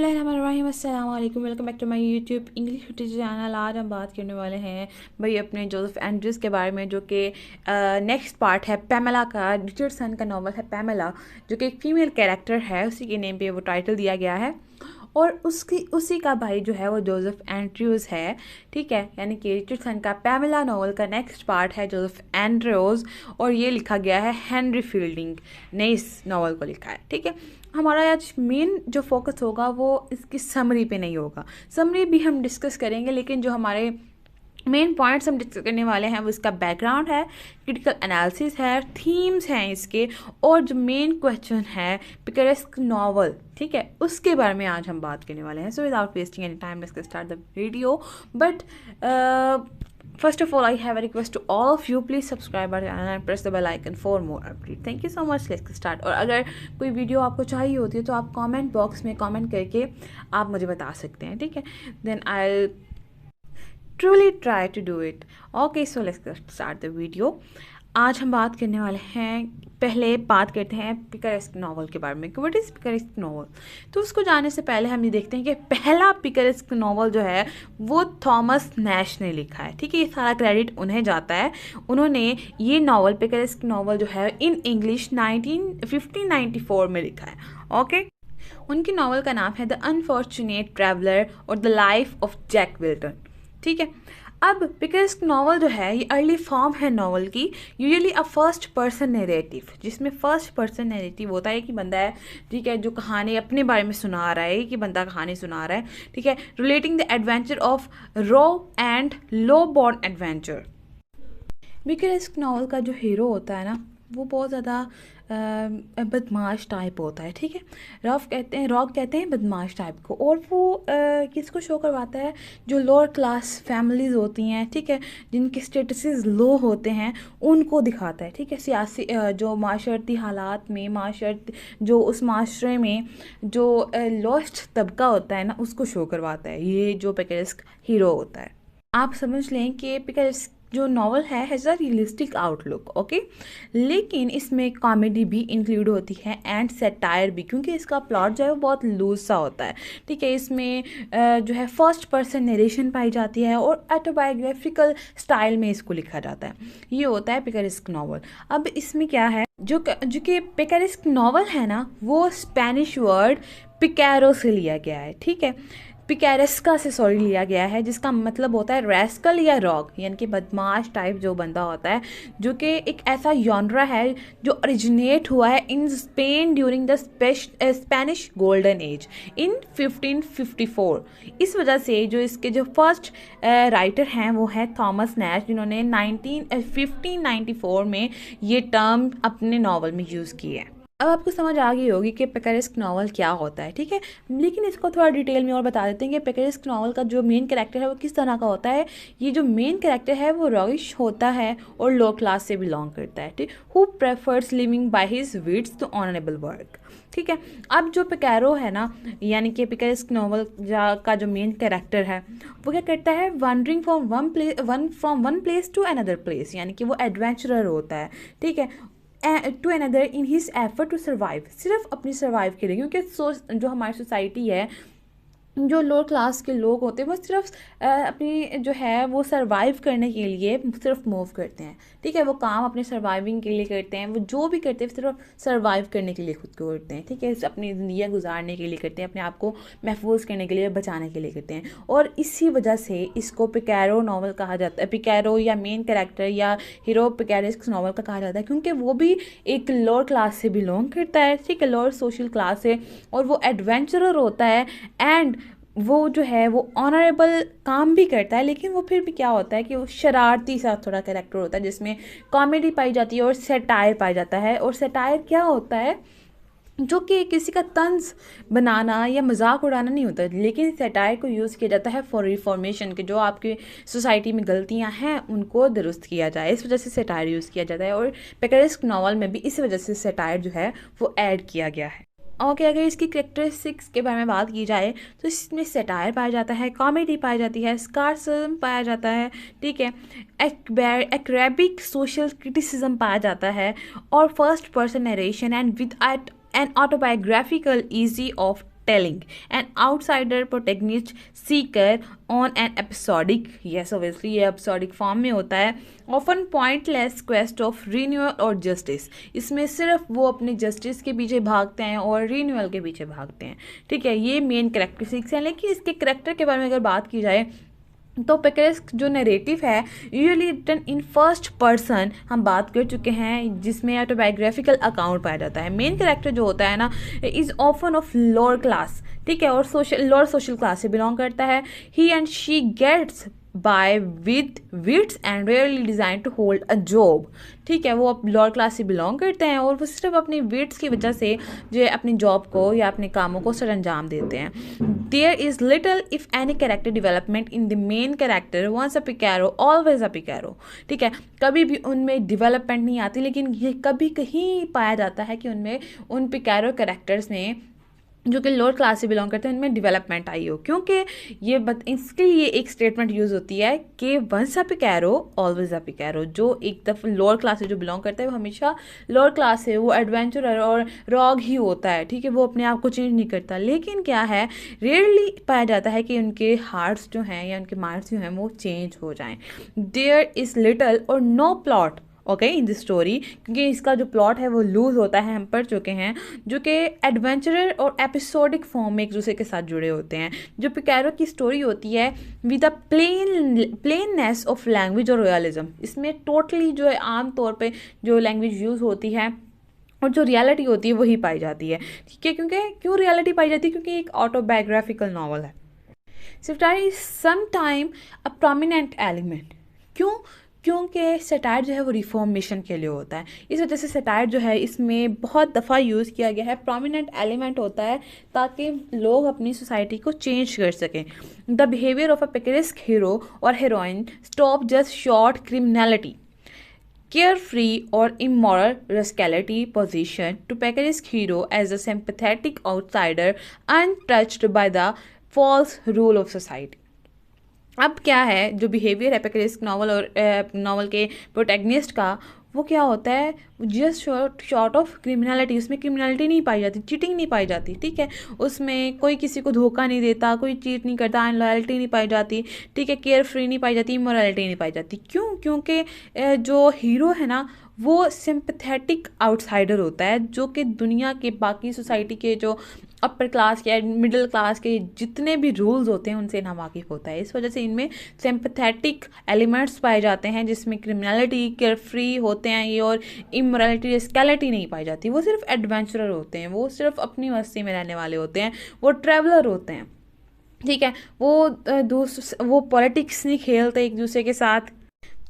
बिस्मिल्लाहिर्रहमानिर्रहीम, अस्सलाम वालेकुम। Welcome back to my YouTube English YouTube channel. आज हम बात करने वाले हैं भाई अपने जोसेफ एंड्रयूज़ के बारे में, जो कि नेक्स्ट पार्ट है पेमेला का। रिचर्डसन का नावल है पेमेला, जो कि एक फ़ीमेल कैरेक्टर है, उसी के नेम पे वो टाइटल दिया गया है। और उसी का भाई जो है वो जोसेफ एंड्रयूज़ है, ठीक है। यानी कि रिचर्डसन का पेमेला नावल का नेक्स्ट पार्ट है जोसेफ एंड्रयूज़, और ये लिखा गया है हेनरी फील्डिंग ने इस नावल को लिखा है, ठीक है। हमारा आज मेन जो फोकस होगा वो इसकी समरी पे नहीं होगा, समरी भी हम डिस्कस करेंगे, लेकिन जो हमारे मेन पॉइंट्स हम डिस्कस करने वाले हैं वो इसका बैकग्राउंड है, क्रिटिकल एनालिसिस है, थीम्स हैं इसके, और जो मेन क्वेश्चन है पिकरेस्क नॉवल, ठीक है, उसके बारे में आज हम बात करने वाले हैं। So without wasting any time let's start the video. But first of all, I have a request to all of you, please subscribe our channel and press the bell icon for more updates. Thank you so much. Let's start. और अगर कोई video आपको चाहिए होती है तो आप comment box में कमेंट करके आप मुझे बता सकते हैं, ठीक है। Then I truly try to do it. Okay, so let's start the video. आज हम बात करने वाले हैं, पहले बात करते हैं पिकरेस्क नावल के बारे में कि व्हाट इज़ पिकरेस्क नावल। तो उसको जानने से पहले हम ये देखते हैं कि पहला पिकरेस्क नावल जो है वो थॉमस नैश ने लिखा है, ठीक है। ये सारा क्रेडिट उन्हें जाता है। उन्होंने ये नावल पिकरेस्क नावल जो है इन इंग्लिश 1594 में लिखा है, ओके। उनकी नावल का नाम है द अनफॉर्चुनेट ट्रैवलर और the life of Jack Wilton, ठीक है। अब पिकरेस्क नावल जो है ये अर्ली फॉर्म है नावल की, usually a first person narrative, जिसमें फर्स्ट पर्सन नैरेटिव होता है कि बंदा है, ठीक है, जो कहानी अपने बारे में सुना रहा है, कि बंदा कहानी सुना रहा है, ठीक है, relating the adventure of rogue and low born adventure. Picaresque novel का जो हीरो होता है ना वो बहुत ज़्यादा बदमाश टाइप होता है, ठीक है। रॉक कहते हैं बदमाश टाइप को, और वो किसको शो करवाता है, जो लोअर क्लास फैमिलीज़ होती हैं, ठीक है, जिनके स्टेटसेस लो होते हैं उनको दिखाता है, ठीक है। सियासी जो माशरती हालात में जो उस माशरे में जो लोस्ट तबका होता है ना उसको शो करवाता है, ये जो पिकरेस्क हीरो होता है। आप समझ लें कि पिकरेस्क जो नावल है has a realistic outlook, okay, लेकिन इसमें कॉमेडी भी इंक्लूड होती है एंड सेटायर भी, क्योंकि इसका प्लॉट जो है वो बहुत लूज सा होता है, ठीक है। इसमें जो है फर्स्ट पर्सन नरेशन पाई जाती है और ऑटोबायोग्राफिकल स्टाइल में इसको लिखा जाता है। ये होता है पिकरेस्क नावल। अब इसमें क्या है, जो कि पिकरेस्क नावल है ना वो स्पेनिश वर्ड पिकारो से लिया गया है, ठीक है, पिकारेस्का से सॉरी लिया गया है, जिसका मतलब होता है रैस्कल या रॉग, यानी कि बदमाश टाइप जो बंदा होता है, जो कि एक ऐसा जॉनरा है जो ओरिजिनेट हुआ है in Spain during the Spanish golden age in 1554। इस वजह से जो इसके जो फर्स्ट राइटर हैं वो है थॉमस नैश, जिन्होंने 1594 में ये टर्म अपने नावल में यूज़ की है। अब आपको समझ आ गई होगी कि पिकरेस्क नावल क्या होता है, ठीक है, लेकिन इसको थोड़ा डिटेल में और बता देते हैं कि पिकरेस्क नावल का जो मेन कैरेक्टर है वो किस तरह का होता है। ये जो मेन कैरेक्टर है वो रॉइश होता है और लो क्लास से बिलोंग करता है, ठीक, who prefers living by his wits to honourable work, ठीक है। अब जो पिकारो है ना, यानी कि पिकरेस्क नावल का जो मेन कैरेक्टर है वो क्या करता है, wandering from one place to another place, यानी कि वो एडवेंचरर होता है, ठीक है, to another in his effort to survive, सिर्फ अपनी सर्वाइव के लिए, क्योंकि जो हमारी सोसाइटी है, जो लोअर क्लास के लोग होते हैं वो सिर्फ अपनी जो है वो सर्वाइव करने के लिए सिर्फ मूव करते हैं, ठीक है, वो काम अपने सर्वाइविंग के लिए करते हैं, वो जो भी करते हैं सिर्फ सर्वाइव करने के लिए खुद को करते हैं, ठीक है, अपनी ज़िंदगी गुजारने के लिए करते हैं, अपने आप को महफूज करने के लिए, बचाने के लिए करते हैं। और इसी वजह से इसको पिकारो नावल कहा जाता है, पिकारो या मेन कैरेक्टर या हीरो पिकारेस्क नावल का कहा जाता है, क्योंकि वो भी एक लोअर क्लास से बिलोंग करता है, ठीक है, लोअर सोशल क्लास से, और वो एडवेंचरर होता है एंड वो जो है वो ऑनरेबल काम भी करता है, लेकिन वो फिर भी क्या होता है कि वो शरारती सा थोड़ा कैरेक्टर होता है, जिसमें कॉमेडी पाई जाती है और सेटायर पाया जाता है। और सेटायर क्या होता है, जो कि किसी का तंज बनाना या मजाक उड़ाना नहीं होता, लेकिन सेटायर को यूज़ किया जाता है फॉर रिफॉर्मेशन, के जो आपकी सोसाइटी में गलतियां हैं उनको दुरुस्त किया जाए, इस वजह से सेटायर यूज़ किया जाता है। और पिकरेस्क नावल में भी इस वजह से सेटायर जो है वो ऐड किया गया है। ओके, अगर इसकी कैरेक्टरिस्टिक्स के बारे में बात की जाए तो इसमें सेटायर पाया जाता है, कॉमेडी पाई जाती है, स्कार्सिज्म पाया जाता है, ठीक है, एक्रेबिक सोशल क्रिटिसिज्म पाया जाता है, और first person narration and with N autobiographical easy of telling. An outsider protagonist seeker on an episodic, yes obviously ये episodic form में होता है, often pointless quest of renewal और justice. इसमें सिर्फ वो अपने जस्टिस के पीछे भागते हैं और रिन्यूअल के पीछे भागते हैं, ठीक है। ये मेन कैरेक्टरिस्टिक्स हैं। लेकिन इसके कैरेक्टर के बारे में अगर बात की जाए तो पिकेरेस्क जो नरेटिव है usually written in first person हम बात कर चुके हैं, जिसमें ऑटोबायोग्राफिकल अकाउंट पाया जाता है। मेन कैरेक्टर जो होता है ना is often of lower class, ठीक है, और लोअर सोशल क्लास से बिलोंग करता है। He and she gets by with wits and rarely deigns to hold a job, ठीक है। वो अब लोअर क्लास से बिलोंग करते हैं और वो सिर्फ अपनी विट्स की वजह से जो है अपनी जॉब को या अपने कामों को सर अंजाम देते हैं। There is little if any character development in the main character, once a picaro always a picaro, ठीक है। कभी भी उनमें डेवलपमेंट नहीं आती, लेकिन ये कभी कहीं पाया जाता है कि उनमें उन पिकारो कैरेक्टर्स में जो कि लोअर क्लास से बिलोंग करते हैं उनमें डेवलपमेंट आई हो, क्योंकि ये इसके लिए एक स्टेटमेंट यूज़ होती है कि once a picaro always a पिकारो। जो एक दफ़ा लोअर क्लास से जो बिलोंग करता है वो हमेशा लोअर क्लास से, वो एडवेंचरर और रॉग ही होता है, ठीक है। वो अपने आप को चेंज नहीं करता। लेकिन क्या है, रेयरली पाया जाता है कि उनके हार्ट्स जो हैं या उनके माइंड्स जो हैं वो चेंज हो जाएं। There is little or no plot okay in this story, क्योंकि इसका जो प्लॉट है वो लूज होता है, हम पढ़ चुके हैं, जो कि एडवेंचरर और एपिसोडिक फॉर्म में एक दूसरे के साथ जुड़े होते हैं। जो पिकारो की स्टोरी होती है with a plainness of language और रियलिज्म, इसमें टोटली जो है आम तौर पे जो लैंग्वेज यूज़ होती है और जो रियलिटी होती है वही पाई जाती है, ठीक है। क्यों रियलिटी पाई जाती है? क्योंकि एक ऑटोबायोग्राफिकल नॉवल है। Satire is sometime a prominent element. क्योंकि सैटायर जो है वो रिफॉर्मेशन के लिए होता है। इस वजह से सैटायर जो है इसमें बहुत दफ़ा यूज़ किया गया है, प्रोमिनेंट एलिमेंट होता है ताकि लोग अपनी सोसाइटी को चेंज कर सकें। The behaviour of a picaresque hero और heroine stop just short criminality, carefree or immoral rascality position to picaresque hero as a sympathetic outsider untouched by the false rule of society. अब क्या है जो behaviour है पिकेरेस्क novel और novel के protagonist का, वो क्या होता है, जस्ट शॉर्ट ऑफ क्रिमिनलिटी। उसमें क्रिमिनलिटी नहीं पाई जाती, चीटिंग नहीं पाई जाती, ठीक है। उसमें कोई किसी को धोखा नहीं देता, कोई चीट नहीं करता, अनलॉयल्टी नहीं पाई जाती, ठीक है, केयर फ्री नहीं पाई जाती, इमोरलिटी नहीं पाई जाती। क्योंकि जो हीरो है ना वो सिंपैथेटिक आउटसाइडर होता है, जो कि दुनिया के बाकी सोसाइटी के जो अपर क्लास के मिडिल क्लास के जितने भी रूल्स होते हैं उनसे नावाकिफ़ होता है। इस वजह से इनमें सिंपैथेटिक एलिमेंट्स पाए जाते हैं, जिसमें क्रिमिनलिटी, केयर फ्री होते हैं ये, और इमोरलिटी, रिस्कैलिटी नहीं पाई जाती। वो सिर्फ एडवेंचरर होते हैं, वो सिर्फ अपनी मस्ती में रहने वाले होते हैं, वो ट्रैवलर होते हैं, ठीक है। वो पॉलिटिक्स नहीं खेलते एक दूसरे के साथ,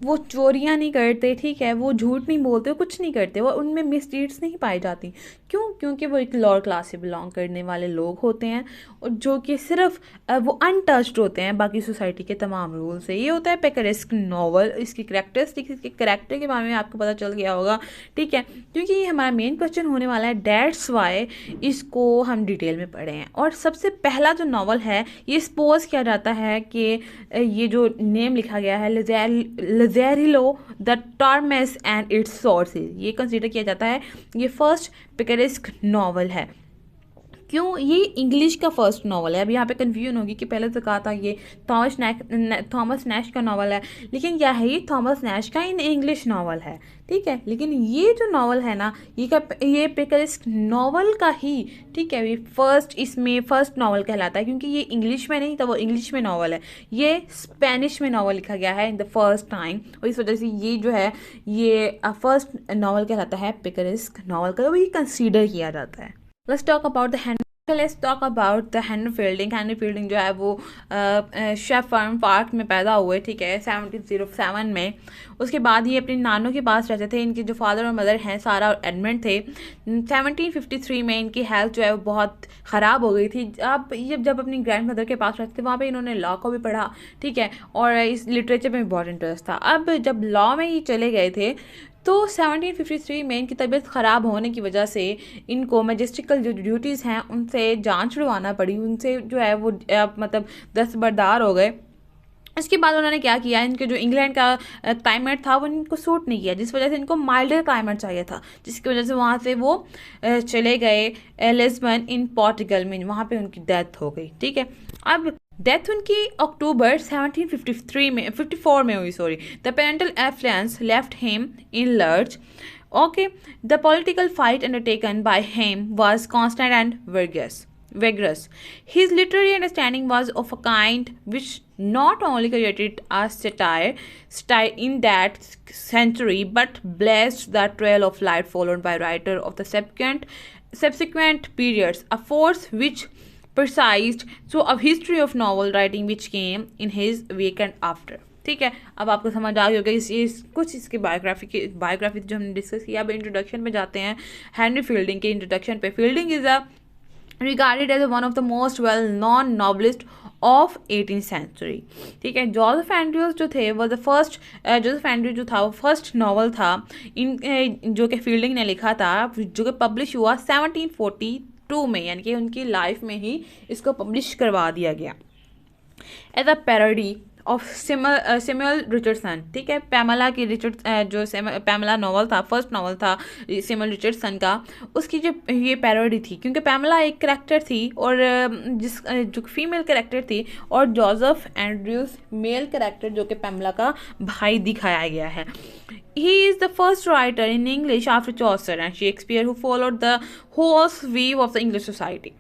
वो चोरियां नहीं करते, ठीक है, वो झूठ नहीं बोलते, वो कुछ नहीं करते, वो उनमें मिसडीड्स नहीं पाई जाती। क्योंकि वो एक लोअर क्लास से बिलोंग करने वाले लोग होते हैं और जो कि सिर्फ वो अनटच्ड होते हैं बाकी सोसाइटी के तमाम रूल से। ये होता है पिकेरेस्क नॉवल। इसकी कैरेक्टरिस्टिक्स, इसके कैरेक्टर के बारे में आपको पता चल गया होगा, ठीक है, क्योंकि ये हमारा मेन क्वेश्चन होने वाला है, डेट्स वाई इसको हम डिटेल में पढ़े हैं। और सबसे पहला जो नॉवल है ये सपोज किया जाता है कि ये जो नेम लिखा गया है लज़ेरिलो द टॉर्मेस एंड इट्स सोर्सेज, ये कंसीडर किया जाता है ये फर्स्ट पिकेरेस्क नॉवल है। क्यों? ये इंग्लिश का फर्स्ट नॉवल है। अब यहाँ पे कन्फ्यूजन होगी कि पहले तो कहा था ये थॉमस नैश का नॉवल है, लेकिन क्या है, ये थॉमस नैश का इन इंग्लिश नॉवल है, ठीक है। लेकिन ये जो नॉवल है ना ये पिकेरेस्क नॉवल का ही, ठीक है, ये इसमें फर्स्ट नॉवल कहलाता है, क्योंकि ये इंग्लिश में नहीं था, वो इंग्लिश में नॉवल है, ये स्पेनिश में नॉवल लिखा गया है इन द फर्स्ट टाइम, और इस वजह से ये जो है ये फर्स्ट नॉवल कहलाता है पिकेरेस्क नॉवल का, वो ये कंसीडर किया जाता है। Let's talk about the Henry Fielding। Henry fielding जो है वो शेफर्न पार्क में पैदा हुए, ठीक है, 1707 में। उसके बाद ये अपनी नानों के पास रहते थे। इनके जो फादर और मदर हैं सारा और एडमंड थे। 1753 में इनकी हेल्थ जो है वो बहुत ख़राब हो गई थी। अब ये जब अपनी ग्रैंड मदर के पास रहते थे वहाँ पे इन्होंने लॉ को भी पढ़ा, ठीक है, और इस लिटरेचर में भी बहुत इंटरेस्ट था। अब जब लॉ में ये चले गए थे तो 1753 में इनकी तबीयत ख़राब होने की वजह से इनको मैजिस्ट्रिकल जो ड्यूटीज़ हैं उनसे जान छुड़वाना पड़ी, उनसे जो है वो मतलब दस्तबरदार हो गए इसके बाद उन्होंने क्या किया, इनके जो इंग्लैंड का क्लाइमेट था वो इनको सूट नहीं किया, जिस वजह से इनको माइल्डर क्लाइमेट चाहिए था, जिसकी वजह से वहाँ से वो चले गए लिस्बन इन पोर्टुगल में, वहाँ पे उनकी डेथ हो गई। ठीक है, अब डेथ उनकी अक्टूबर 1753 में 54 में हुई, sorry. The parental affluence left him in lurch. Okay, the political fight undertaken by him was constant and vigorous. His literary understanding was of a kind which not only created a style in that century, but blazed the trail of light followed by writer of the subsequent periods, a force which precised so a history of novel writing which came in his wake and after। ठीक है, अब आपको समझ आ गई होगा कुछ इसके biography जो हमने डिस्कस किया। अब इंट्रोडक्शन में जाते हैं, हेनरी फील्डिंग के इंट्रोडक्शन पे। Fielding is a regarded as one of the most well known novelist of 18th century. ठीक है, जोसेफ एंड्रयूज जो थे वो जोसेफ एंड्रयूज जो था वो फर्स्ट नॉवल था जो कि फील्डिंग ने लिखा था, जो कि पब्लिश हुआ 1742 में, यानी कि उनकी लाइफ में ही इसको पब्लिश करवा दिया गया as a parody of Samuel Richardson. ठीक है, पैमेला की पैमेला नॉवल था, फर्स्ट नॉवल था सैमुअल रिचर्डसन का, उसकी जो ये पैरोडी थी, क्योंकि पैमेला एक कैरेक्टर थी और जो फीमेल कैरेक्टर थी, और जोसेफ एंड्रयूज मेल कैरेक्टर जो कि पैमेला का भाई दिखाया गया है। He is the first writer in English after Chaucer and Shakespeare who followed the whole weave of the English society.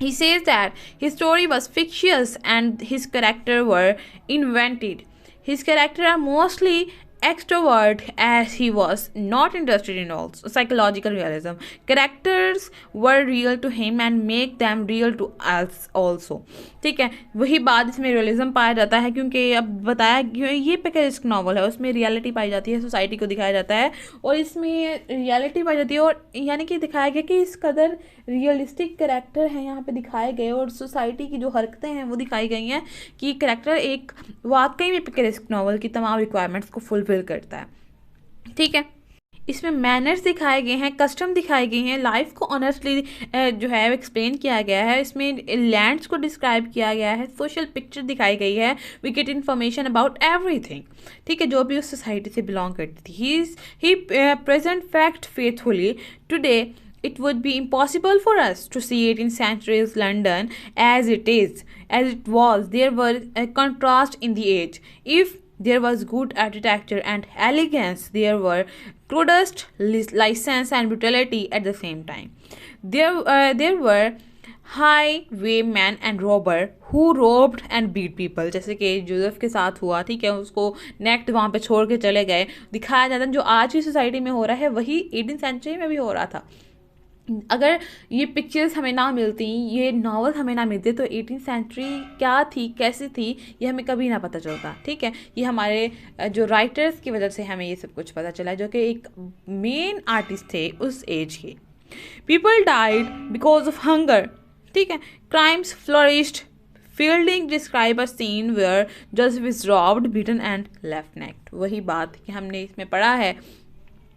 He says that his story was fictitious and his characters were invented. His characters are mostly extrovert as he was not interested in all psychological realism. Characters were real to him and make them real to us also। ठीक है, वही बात इसमें realism पाया जाता है, क्योंकि अब बताया कि ये पिकेरिस्क नॉवल है, उसमें रियलिटी पाई जाती है, सोसाइटी को दिखाया जाता है, और इसमें रियलिटी पाई जाती है, और यानी कि दिखाया गया कि इस कदर रियलिस्टिक करेक्टर हैं यहाँ पे दिखाए गए, और सोसाइटी की जो हरकतें हैं वो दिखाई गई हैं कि करेक्टर एक वाकई में पिकेरिस्क नॉवल की तमाम रिक्वायरमेंट्स को फुलफिल करता है। ठीक है, इसमें मैनर्स दिखाए गए हैं, कस्टम दिखाई गई हैं, लाइफ को ऑनेस्टली जो है एक्सप्लेन किया गया है, इसमें लैंड्स को डिस्क्राइब किया गया है, सोशल पिक्चर दिखाई गई है, we get information about everything. ठीक है, जो भी उस सोसाइटी से बिलोंग करती थी। He present fact faithfully today. It would be impossible for us to see 18th century's London as it was. There were a contrast in the age. If there was good architecture and elegance, there were cruelest license and brutality at the same time. There were highwaymen and robber who robbed and beat people, जैसे कि Joseph के साथ हुआ। ठीक है, उसको naked वहाँ पे छोड़ के चले गए, दिखाया जाता है जो आज की सोसाइटी में हो रहा है वही 18th सेंचुरी में भी हो रहा था। अगर ये पिक्चर्स हमें ना मिलती, ये नॉवल हमें ना मिलते, तो 18th सेंचुरी क्या थी, कैसी थी, ये हमें कभी ना पता चलता। ठीक है, ये हमारे जो राइटर्स की वजह से हमें ये सब कुछ पता चला, जो कि एक मेन आर्टिस्ट थे उस एज के। People died because of hunger. ठीक है, crimes flourished. Fielding describe a scene where Joseph is robbed, beaten and left naked. वही बात कि हमने इसमें पढ़ा है,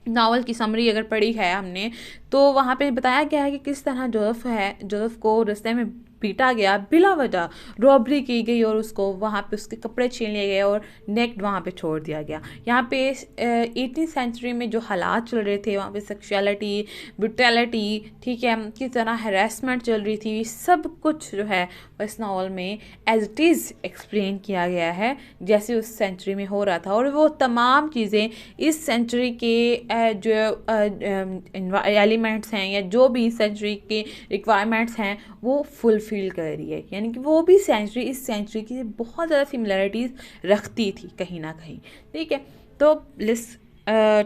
नावल की समरी अगर पढ़ी है हमने, तो वहाँ पे बताया गया है कि किस तरह जोसेफ को रास्ते में पीटा गया, बिला वजह रॉबरी की गई, और उसको वहाँ पे उसके कपड़े छीन लिए गए और नेक्ड वहाँ पे छोड़ दिया गया। यहाँ पे 18th सेंचुरी में जो हालात चल रहे थे वहाँ पे सेक्सुअलिटी, ब्रुटैलिटी, ठीक है, किस तरह हैरेसमेंट चल रही थी, सब कुछ जो है इस नावल में एज इट इज़ एक्सप्लेन किया गया है जैसे उस सेंचुरी में हो रहा था, और वो तमाम चीज़ें इस सेंचुरी के जो एलिमेंट्स हैं या जो भी इस सेंचुरी के रिक्वायरमेंट्स हैं वो फुलफिल कर रही है, यानी कि वो भी सेंचुरी इस सेंचुरी की बहुत ज़्यादा सिमिलरिटीज़ रखती थी कहीं ना कहीं। ठीक है, तो let's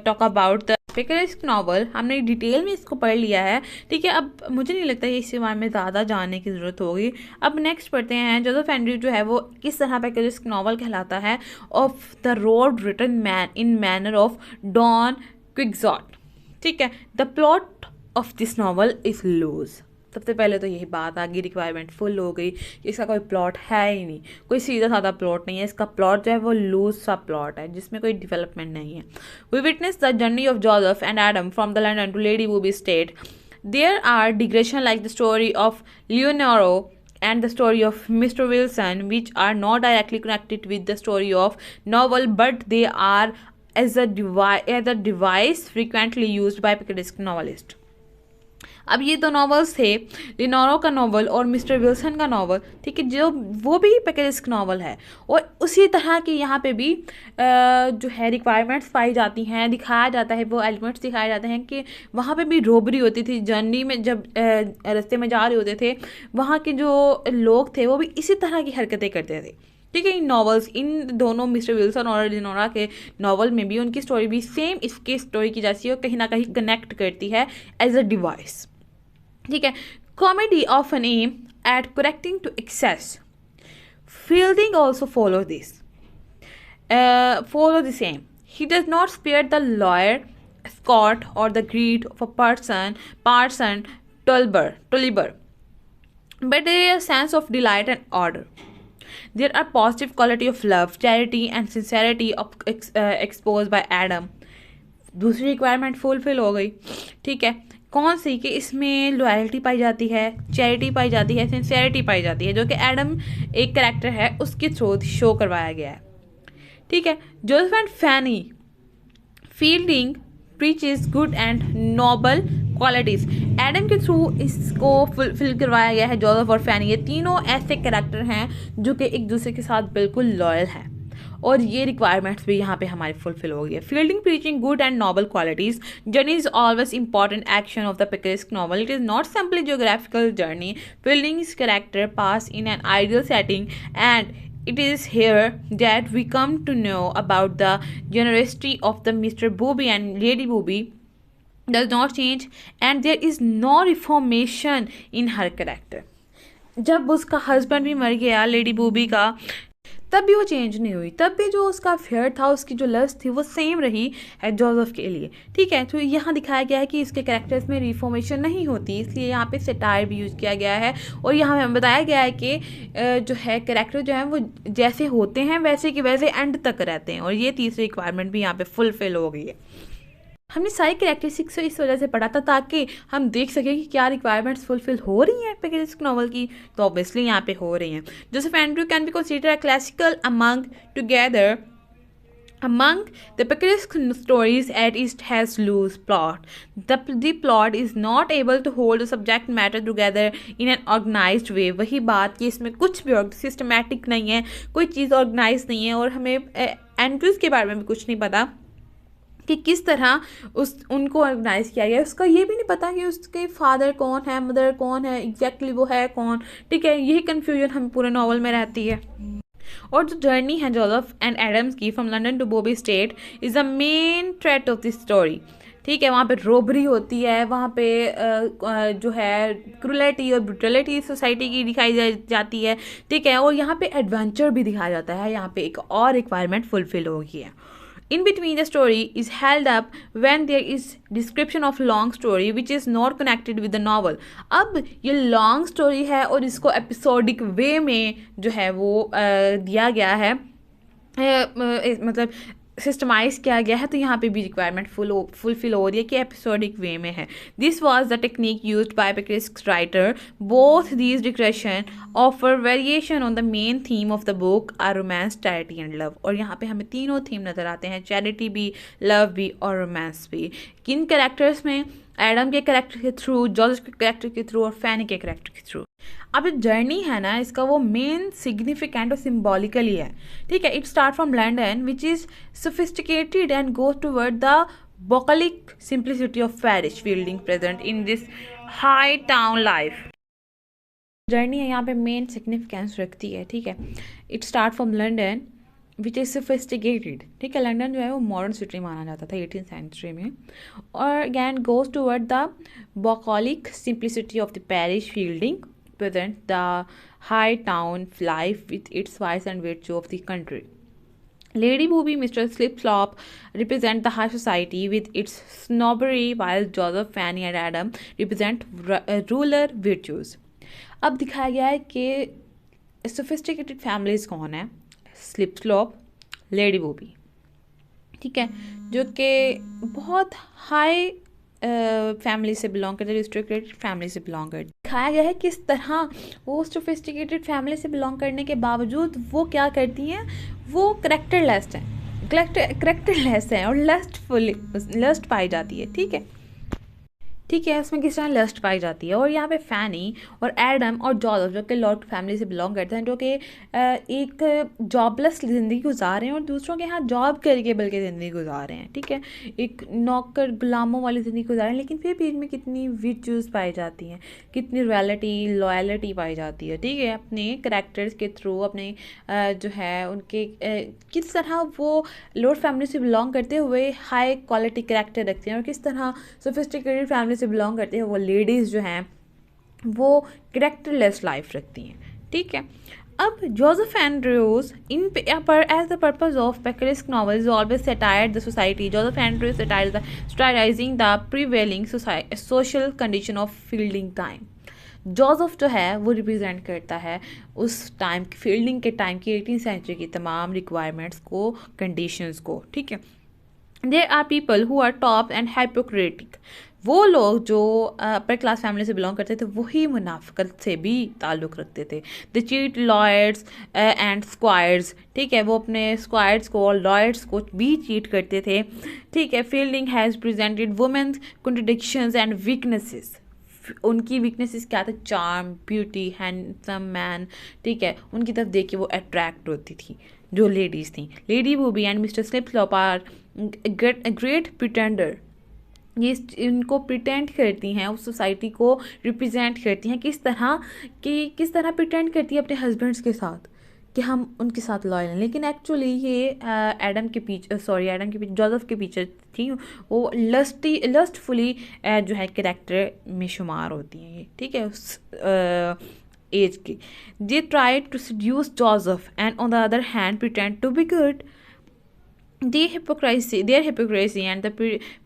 talk about the picaresque novel. हमने डिटेल में इसको पढ़ लिया है। ठीक है, अब मुझे नहीं लगता है इसके बारे में ज़्यादा जानने की ज़रूरत होगी। अब नेक्स्ट पढ़ते हैं जोसेफ एंड्रयूज जो है वो किस तरह पिकेरिस्क नॉवल कहलाता है। Of the road written man in manner of Don Quixote. ठीक है, the plot of this novel is loose. सबसे पहले तो यही बात आ गई, रिक्वायरमेंट फुल हो गई, इसका कोई प्लॉट है ही नहीं, कोई सीधा साधा प्लॉट नहीं है, इसका प्लॉट जो है वो लूज सा प्लॉट है जिसमें कोई डेवलपमेंट नहीं है। We witness the journey of Joseph and Adam from the London to Lady Booby state. There are digression like the story of Leonora and the story of Mr. Wilson, which are not directly connected with the story of novel, but they are as a device frequently used by picaresque novelist. अब ये दो novels थे, लिनोरो का novel और mister Wilson का novel, ठीक है, जो वो भी पिकेरेस्क नॉवल है। और उसी तरह की यहाँ पे भी जो है रिक्वायरमेंट्स पाई जाती हैं, दिखाया जाता है, वो एलिमेंट्स दिखाए जाते हैं कि वहाँ पे भी रोबरी होती थी जर्नी में, जब रास्ते में जा रहे होते थे वहाँ के जो लोग थे वो भी इसी तरह की हरकतें करते थे, ठीक है। इन नॉवेल्स, इन दोनों मिस्टर विल्सन और लिनोरा के नॉवल में भी उनकी स्टोरी भी सेम इसकी स्टोरी की जैसी है और कहीं ना कहीं कनेक्ट करती है एज अ डिवाइस, ठीक है। Comedy often aim at correcting to excess, Fielding also follow the same. He does not spare the lawyer, Scott, or the greed of a Parson Tulliver, but there is a sense of delight and order. There are positive quality of love, charity, and sincerity exposed by Adam. दूसरी requirement fulfil हो गई, ठीक है। कौन सी? कि इसमें loyalty पाई जाती है, चैरिटी पाई जाती है, सिंसियरिटी पाई जाती है, जो कि एडम एक कैरेक्टर है उसके थ्रू शो करवाया गया है, ठीक है। Joseph and Fanny Fielding preaches good and noble qualities, Adam के थ्रू इसको फुलफिल करवाया गया है। जोसेफ और फैनी ये तीनों ऐसे कैरेक्टर हैं जो कि एक दूसरे के साथ बिल्कुल लॉयल हैं और ये रिक्वायरमेंट्स भी यहाँ पे हमारी फुलफिल हो गई है। Fielding preaching good and noble qualities, journey is always important action of the picaresque novel, it is not simply geographical journey, Fielding's character pass in an ideal setting and it is here that we come to know about the generosity of the Mr. Booby and Lady Booby does not change and there is no reformation in her character. जब उसका husband भी मर गया lady booby का, तब भी वो change नहीं हुई, तब भी जो उसका फेयर था, उसकी जो लस्ट थी वो सेम रही है जोसेफ के लिए, ठीक है। तो यहाँ दिखाया गया है कि इसके कैरेक्टर्स में रिफॉर्मेशन नहीं होती, इसलिए यहाँ पे सेटायर भी यूज़ किया गया है और यहाँ हमें बताया गया है कि जो है कैरेक्टर जो है वो जैसे होते हैं वैसे कि वैसे एंड तक रहते हैं और ये तीसरी रिक्वायरमेंट भी यहाँ पे फुलफिल हो गई है। हमने सारी कैरेक्टरिस्टिक्स इस वजह से पढ़ा था ताकि हम देख सकें कि क्या रिक्वायरमेंट्स फुलफिल हो रही हैं पिकेरेस्क नॉवल की, तो ऑब्वियसली यहाँ पे हो रही हैं। Joseph Andrew can be consider a classical among the picaresque stories at its has loose plot. The plot is not able to hold the subject matter together in an organized way. वही बात कि इसमें कुछ भी systematic नहीं है, कोई चीज़ organise नहीं है और हमें एंड्रूज के बारे में भी कुछ नहीं पता कि किस तरह उनको ऑर्गेनाइज किया गया। उसका ये भी नहीं पता कि उसके फादर कौन है, मदर कौन है, एग्जैक्टली वो है कौन, ठीक है। यही कन्फ्यूजन हमें पूरे नावल में रहती है। और जो जर्नी है जोसेफ एंड एडम्स की from London to Bobby state is the main threat of this story, ठीक है। वहाँ पे रोबरी होती है, वहाँ पे जो है क्रूलिटी और ब्रुटलिटी सोसाइटी की दिखाई जाती है, ठीक है। और यहाँ पे एडवेंचर भी दिखाया जाता है, यहाँ पे एक और रिक्वायरमेंट फुलफिल हो गई है। In between the story is held up when there is description of long story which is not connected with the novel. अब ये long story है और इसको episodic way में जो है वो दिया गया है, मतलब सिस्टमाइज किया गया है, तो यहाँ पे भी रिक्वायरमेंट फुलफिल हो रही है कि एपिसोडिक वे में है। This was the technique used by picaresque writer. Both these digression offer variation on the main theme of the book are romance, charity and love. और यहाँ पे हमें तीनों थीम नज़र आते हैं, चैरिटी भी, लव भी और रोमांस भी। किन कैरेक्टर्स में? एडम के कैरेक्टर के थ्रू, जॉर्ज के कैरेक्टर के थ्रू और फैनी के कैरेक्टर के थ्रू। अब जो जर्नी है ना इसका वो मेन सिग्निफिकेंट और सिम्बॉलिकली है, ठीक है। It start from London which is sophisticated and goes toward the bucolic simplicity of parish Fielding present in this high town life. Journey है यहाँ पे मेन सिग्निफिकेंस रखती है, ठीक है। It start from London which is sophisticated, ठीक है। London जो है वो मॉडर्न सिटी माना जाता था 18th सेंचुरी में। और again goes toward the bucolic simplicity of the parish Fielding present the high town life with its vice and virtue of the country. Lady Booby, Mr. Slipslop represent the high society with its snobbery, while Joseph, Fanny and Adam represent ruler virtues. अब दिखाया गया है कि sophisticated families कौन है? Slipslop, Lady Booby, ठीक है, जो कि बहुत हाई फैमिली से बिलोंग करते, रिस्ट्रिक्टेड फैमिली से बिलोंग करते। दिखाया गया है किस तरह वो सोफिस्टिकेटेड फैमिली से बिलोंग करने के बावजूद वो क्या करती हैं, वो करेक्टरलेस हैं, करेक्टरलेस हैं और लस्ट पाई जाती है। ठीक है, उसमें किस तरह लस्ट पाई जाती है। और यहाँ पे फैनी और एडम और जोसेफ जो कि लॉर्ड फैमिली से बिलोंग करते हैं, जो कि एक जॉबलेस ज़िंदगी गुजार रहे हैं और दूसरों के यहाँ जॉब करके बल्कि ज़िंदगी गुजार रहे हैं। ठीक है, एक नौकर गुलामों वाली ज़िंदगी गुजार रहे हैं, लेकिन फिर भी इनमें कितनी वर्च्यूज़ पाई जाती हैं, कितनी लॉयल्टी पाई जाती है। ठीक है, अपने करैक्टर्स के थ्रू, अपने जो है उनके किस तरह वो लॉर्ड फैमिली से बिलोंग करते हुए हाई क्वालिटी करैक्टर रखते हैं और किस तरह सोफिस्टिकेटेड फैमिली से बिलोंग करते हैं वो लेडीज़ जो हैं वो करेक्टरलेस लाइफ रखती हैं। ठीक है, अब जोसेफ एंड्रयूज इन पर as the purpose of picaresque novel is always satire the society. Joseph Andrews satirising the prevailing social condition of Fielding time. Joseph जो है वो रिप्रेजेंट करता है उस टाइम, फील्डिंग के टाइम की 18th सेंचुरी की तमाम रिक्वायरमेंट्स को, कंडीशंस को। ठीक है, there are people who are top and hypocritic. वो लोग जो अपर क्लास फैमिली से बिलोंग करते थे वही मुनाफिकत से भी ताल्लुक़ रखते थे। The cheat lawyers and squires. ठीक है, वो अपने स्क्वायर्स को और लॉयर्स को भी चीट करते थे। ठीक है, Fielding has presented women's contradictions and weaknesses. उनकी वीकनेसेस क्या था? Charm, beauty, handsome man. ठीक है, उनकी तरफ देख के वो अट्रैक्ट होती थी जो लेडीज़ थी। Lady Booby and Mister Slipslop are great pretender. ये इनको प्रिटेंड करती हैं, उस सोसाइटी को रिप्रेजेंट करती हैं। किस तरह प्रिटेंड करती है अपने हस्बैंड्स के साथ कि हम उनके साथ लॉयल हैं, लेकिन एक्चुअली ये एडम के पीछे जोसेफ के पीछे थी। वो लस्टफुली जो है कैरेक्टर में शुमार होती हैं ये। ठीक है, उस एज की। They try to seduce Joseph and on the other hand pretend to be good. Their hypocrisy and the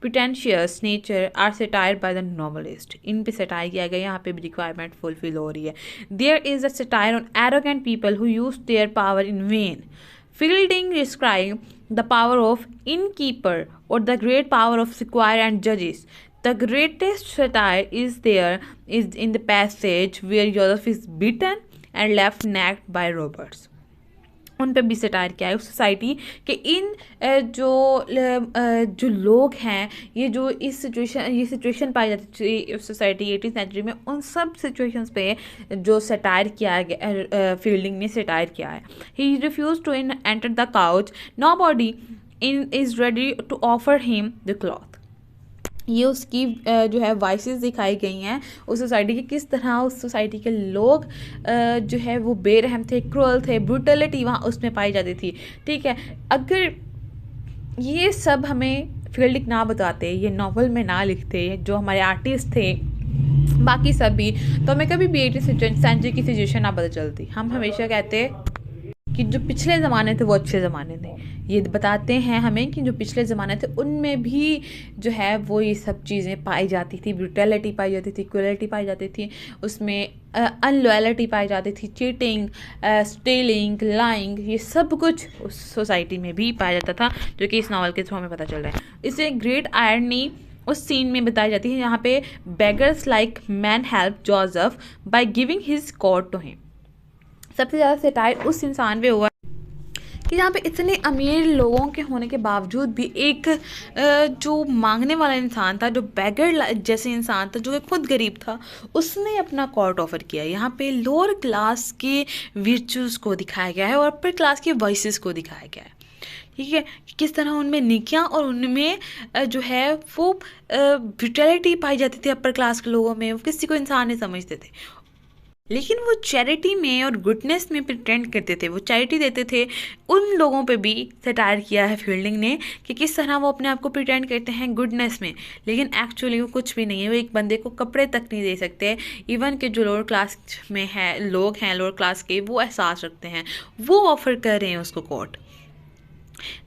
pretentious nature are satired by the novelist. इन पे सटायर किया गया, यहाँ पे भी रिक्वायरमेंट फुलफिल हो रही है। There is a satire on arrogant people who use their power in vain. Fielding described the power of innkeeper or the great power of squire and judges. The greatest satire is in the passage where Joseph is beaten and left naked by robbers. उन पे भी satire किया है उस society के इन जो लोग हैं, ये जो ये सिचुएशन पाई जाती थी सोसाइटी 18th सेंचुरी में, उन सब सिचुएशंस पे जो सटायर किया गया, फील्डिंग ने सटायर किया है। He refuse to enter the couch, nobody is ready to offer him the cloth. ये उसकी जो है वाइसेस दिखाई गई हैं उस सोसाइटी की, किस तरह उस सोसाइटी के लोग जो है वो बेरहम थे, क्रूअल थे, ब्रूटलिटी वहाँ उसमें पाई जाती थी। ठीक है, अगर ये सब हमें फील्डिंग ना बताते, ये नॉवल में ना लिखते, जो हमारे आर्टिस्ट थे बाकी सब भी, तो हमें कभी भी 18th सेंचुरी की सिचुएशन ना पता चलती। हम हमेशा कहते कि जो पिछले ज़माने थे वो अच्छे ज़माने थे। ये बताते हैं हमें कि जो पिछले ज़माने थे उनमें भी जो है वो ये सब चीज़ें पाई जाती थी, ब्रूटैलिटी पाई जाती थी, क्रूएलिटी पाई जाती थी, उसमें अनलॉयलिटी पाई जाती थी, चीटिंग, स्टीलिंग, लाइंग, ये सब कुछ उस सोसाइटी में भी पाया जाता था, जो कि इस नावल के थ्रू हमें पता चल रहा है। इससे ग्रेट आयरनी उस सीन में बताई जाती है यहाँ पे, beggars like man help Joseph by giving his coat to him. सबसे ज़्यादा सटायर उस इंसान पे हुआ कि यहाँ पे इतने अमीर लोगों के होने के बावजूद भी एक जो मांगने वाला इंसान था, जो बैगर जैसे इंसान था, जो खुद गरीब था, उसने अपना कोर्ट ऑफर किया। यहाँ पे लोअर क्लास के वर्चूज़ को दिखाया गया है और अपर क्लास के वाइसेस को दिखाया गया है। ठीक है, किस तरह उनमें निकियां और उनमें जो है वो ब्रूटैलिटी पाई जाती थी अपर क्लास के लोगों में, वो किसी को इंसान नहीं समझते थे, लेकिन वो चैरिटी में और गुडनेस में प्रिटेंड करते थे, वो चैरिटी देते थे। उन लोगों पे भी सटायर किया है फील्डिंग ने कि किस तरह वो अपने आप को प्रिटेंड करते हैं गुडनेस में, लेकिन एक्चुअली वो कुछ भी नहीं है। वो एक बंदे को कपड़े तक नहीं दे सकते। इवन के जो लोअर क्लास में है लोग हैं, लोअर क्लास के, वो एहसास रखते हैं, वो ऑफर कर रहे हैं उसको court.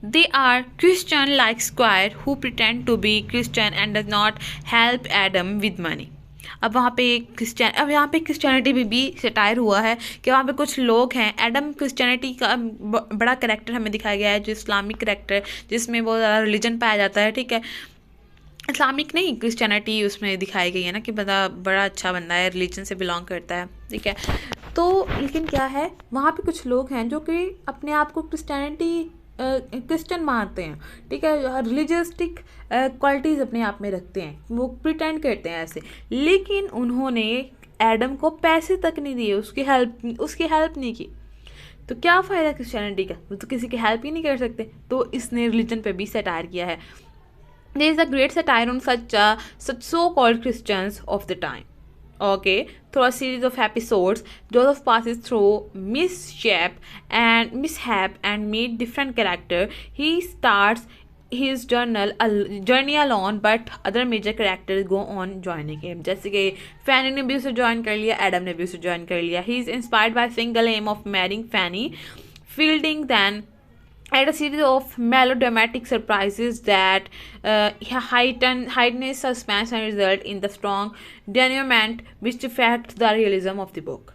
They are Christian like Squire who pretend to be Christian and does not help Adam with money. अब यहाँ पे क्रिश्चियनिटी भी सटायर हुआ है कि वहाँ पे कुछ लोग हैं, एडम क्रिश्चियनिटी का बड़ा करैक्टर हमें दिखाया गया है, जो इस्लामिक करैक्टर जिसमें बहुत ज़्यादा रिलीजन पाया जाता है। ठीक है, इस्लामिक नहीं, क्रिश्चियनिटी उसमें दिखाई गई है ना कि बड़ा अच्छा बंदा है, रिलीजन से बिलोंग करता है, ठीक है। तो लेकिन क्या है, वहाँ पे कुछ लोग हैं जो कि अपने आप को क्रिश्चियन मानते हैं, ठीक है, रिलीजियस्टिक क्वालिटीज़ अपने आप में रखते हैं, वो प्रिटेंड करते हैं ऐसे, लेकिन उन्होंने एडम को पैसे तक नहीं दिए, उसकी हेल्प नहीं की। तो क्या फ़ायदा क्रिश्चियनिटी का, वो तो किसी की हेल्प ही नहीं कर सकते। तो इसने रिलीजन पे भी सटायर किया है। There is a great satire on such so-called Christians of the time. Okay, through a series of episodes, Joseph passes through mishap and meet different character. He starts his journey alone, but other major characters go on joining him. जैसे कि फैनी ने भी उसे join कर लिया, Adam ने भी उसे ज्वाइन कर लिया. He is inspired by single aim of marrying Fanny Fielding, then and a series of melodramatic surprises that heighten suspense and result in the strong denouement which affects the realism of the book.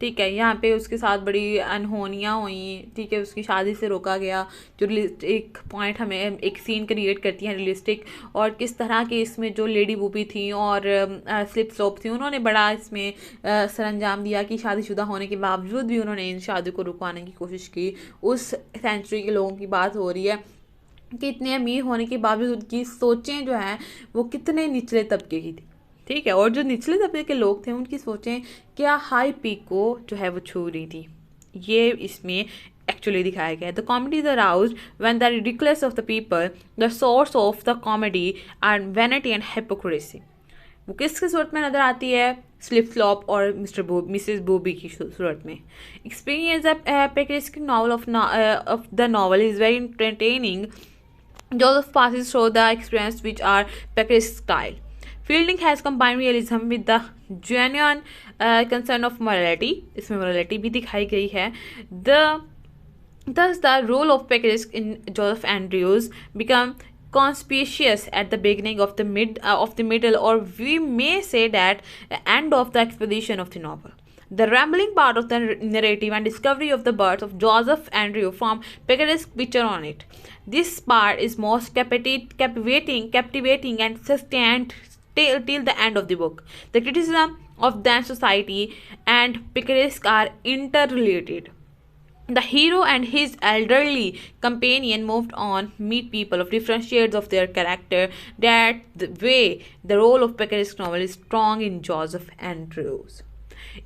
ठीक है, यहाँ पे उसके साथ बड़ी अनहोनियाँ हुई, ठीक है, उसकी शादी से रोका गया, जो एक पॉइंट हमें एक सीन क्रिएट करती है रियलिस्टिक, और किस तरह के इसमें जो लेडी बूबी थी और स्लिप स्लोप थी, उन्होंने बड़ा इसमें सरंजाम दिया कि शादीशुदा होने के बावजूद भी उन्होंने इन शादी को रुकवाने की कोशिश की। उस सेंचुरी के लोगों की बात हो रही है कि इतने अमीर होने के बावजूद उनकी सोचें जो हैं वो कितने निचले तबके की थी, ठीक है, और जो निचले तबके के लोग थे उनकी सोचें क्या हाई पीक को जो है वो छू रही थी। ये इसमें एक्चुअली दिखाया गया है। The comedy is aroused when the ridiculous of the people the source of the comedy are vanity and hypocrisy. वो किसकी सूरत में नजर आती है? स्लिप फ्लॉप और मिसेस बूबी की सूरत में। Experience the picaresque novel of the novel is very entertaining. Joseph passes through the experience which are Pecker's style. Fielding has combined realism with the genuine concern of morality. इसमें morality भी दिखाई गई है. Thus the role of Pecker's in Joseph Andrews become conspicuous at the beginning of the middle, or we may say that the end of the exposition of the novel. The rambling part of the narrative and discovery of the birth of Joseph Andrew from Picturesque picture on it. This part is most captivating and sustained till the end of the book. The criticism of then society and Picaresque are interrelated. The hero and his elderly companion moved on, meet people of different shades of their character. That the way the role of Picaresque novel is strong in Joseph Andrews.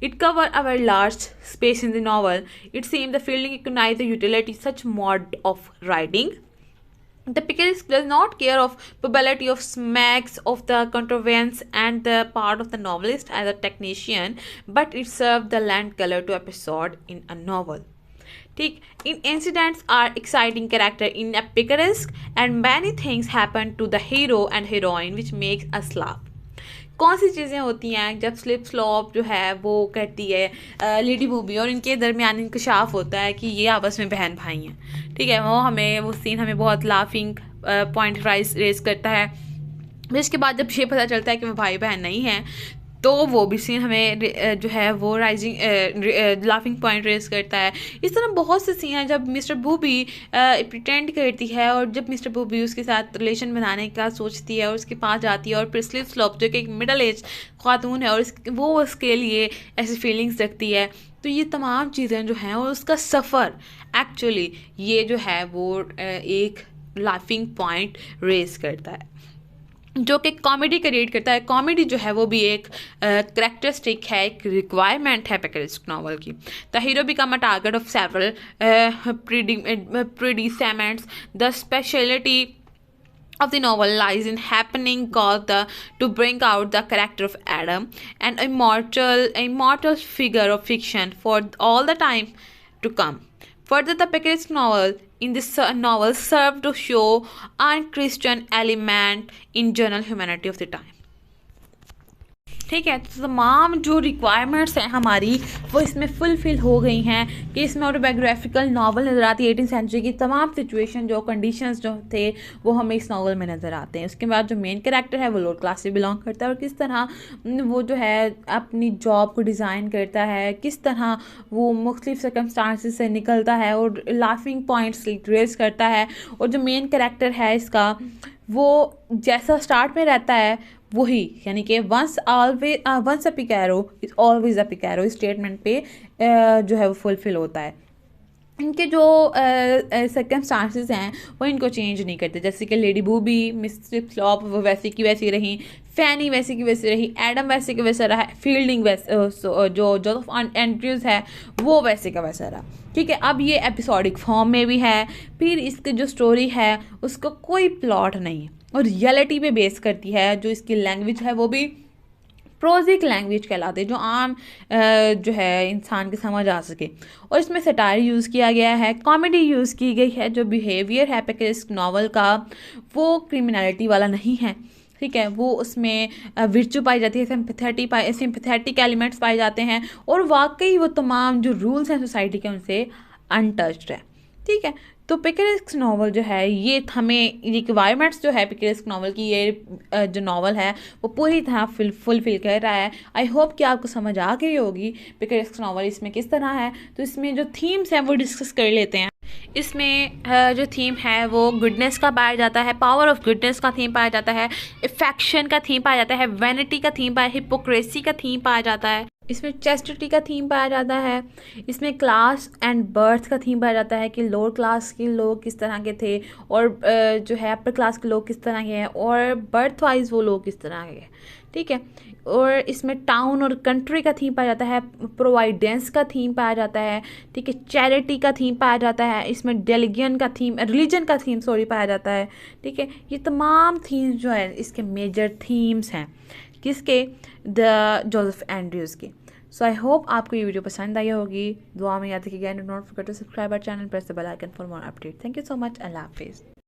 It covered a very large space in the novel. It seemed the Fielding recognized the utility such mode of writing. The Picaresque does not care of probability of smacks of the contrivance and the part of the novelist as a technician, but it served the land color to episode in a novel. ठीक, in incidents are exciting character in a picaresque and many things happen to the hero and heroine which makes us laugh. कौन सी चीज़ें होती हैं जब slip slope जो है वो कहती है लेडी बूबी और इनके दरमियान इंकशाफ होता है कि ये आपस में बहन भाई हैं, ठीक है, वो सीन हमें बहुत लाफिंग पॉइंट रेस करता है। इसके बाद जब ये पता चलता है कि वो भाई बहन नहीं हैं तो वो भी सीन हमें जो है वो राइजिंग लाफिंग पॉइंट रेस करता है। इस तरह बहुत से सीन हैं जब मिस्टर बूबी प्रिटेंड करती है और जब मिस्टर बूबी उसके साथ रिलेशन बनाने का सोचती है और उसके पास जाती है और फिर स्लिप स्लॉप जो कि एक मिडल एज खातून है और वो उसके लिए ऐसी फीलिंग्स रखती है। तो ये तमाम चीज़ें जो हैं और उसका सफ़र एक्चुअली ये जो है वो एक लाफिंग पॉइंट रेस करता है जो कि कॉमेडी क्रिएट करता है। कॉमेडी जो है वो भी एक करेक्टरिस्टिक है, एक रिक्वायरमेंट है पिकरेस्क नॉवल की। The hero become a target of several predicaments. The speciality of the novel lies in happening to bring out the character of Adam, an immortal figure of fiction for all the time to come. Further, the Picaresque novel in this novel served to show un-Christian element in general humanity of the time. ठीक है, तो तमाम जो requirements हैं हमारी वो इसमें fulfil हो गई हैं कि इसमें ऑटोबायोग्राफिकल नावल नज़र आती है। 18th सेंचुरी की तमाम सिचुएशन जो कंडीशंस जो थे वो हमें इस नावल में नज़र आते हैं। उसके बाद जो मेन कैरेक्टर है वो लोअर क्लास से बिलोंग करता है और किस तरह वो जो है अपनी जॉब को डिज़ाइन करता है, किस तरह वो मुख्तलिफ सर्कमस्टांसिस से निकलता है और लाफिंग पॉइंट्स रेस करता है। और जो मेन कैरेक्टर है इसका वो जैसा स्टार्ट में रहता है वही, यानी कि once a picaro is always a picaro statement पे जो है वो फुलफिल होता है। इनके जो सर्कमस्टांसेस हैं वो इनको चेंज नहीं करते, जैसे कि लेडी बूबी, मिस स्लॉप वो वैसी की वैसी रही, फैनी वैसी की वैसी रही, एडम वैसे की वैसा रहा, फील्डिंग जो जोसेफ एंड्रयूज है वो वैसे का वैसा रहा। ठीक है, अब ये एपिसोडिक फॉर्म में भी है, फिर इसकी जो स्टोरी है उसका कोई प्लॉट नहीं है और रियलिटी पे बेस करती है। जो इसकी लैंग्वेज है वो भी प्रोजिक लैंग्वेज कहलाते हैं, जो आम जो है इंसान के समझ आ सके। और इसमें सटायर यूज़ किया गया है, कॉमेडी यूज़ की गई है। जो बिहेवियर है पिकेरेस्क नॉवल का वो क्रिमिनलिटी वाला नहीं है। ठीक है, वो उसमें विर्चू पाई जाती है, सिंपैथेटिक एलिमेंट्स पाए जाते हैं और वाकई वो तमाम जो रूल्स हैं सोसाइटी के उनसे अनटच्ड है। ठीक है, तो पिकेरेस्क नॉवल जो है ये हमें रिक्वायरमेंट्स जो है पिकेरेस्क नॉवल की, ये जो नॉवल है वो पूरी तरह फुलफिल कर रहा है। आई होप कि आपको समझ आ गई होगी पिकेरेस्क नॉवल इसमें किस तरह है। तो इसमें जो थीम्स हैं वो डिस्कस कर लेते हैं। इसमें जो थीम है वो गुडनेस का पाया जाता है, पावर ऑफ गुडनेस का थीम पाया जाता है, इफेक्शन का थीम पाया जाता है, वैनिटी का थीम पाया, हिपोक्रेसी का थीम पाया जाता है, इसमें चेस्टिटी का थीम पाया जाता है, इसमें क्लास एंड बर्थ का थीम पाया जाता है कि लोअर क्लास के लोग किस तरह के थे और जो है अपर क्लास के लोग किस तरह के हैं और बर्थ वाइज वो लोग किस तरह के हैं। ठीक है, और इसमें टाउन और कंट्री का थीम पाया जाता है, प्रोवाइडेंस का थीम पाया जाता है। ठीक है, चैरिटी का थीम पाया जाता है, इसमें रिलीजन का थीम पाया जाता है। ठीक है, ये तमाम थीम्स जो है इसके मेजर थीम्स हैं किसके, द जोसेफ एंड्रयूज़ के। सो आई होप आपको ये वीडियो पसंद आई होगी। दुआ में याद रखिएगा, don't forget to subscribe our channel, press the bell icon for more update. Thank you so much, अल्लाह हाफिज़।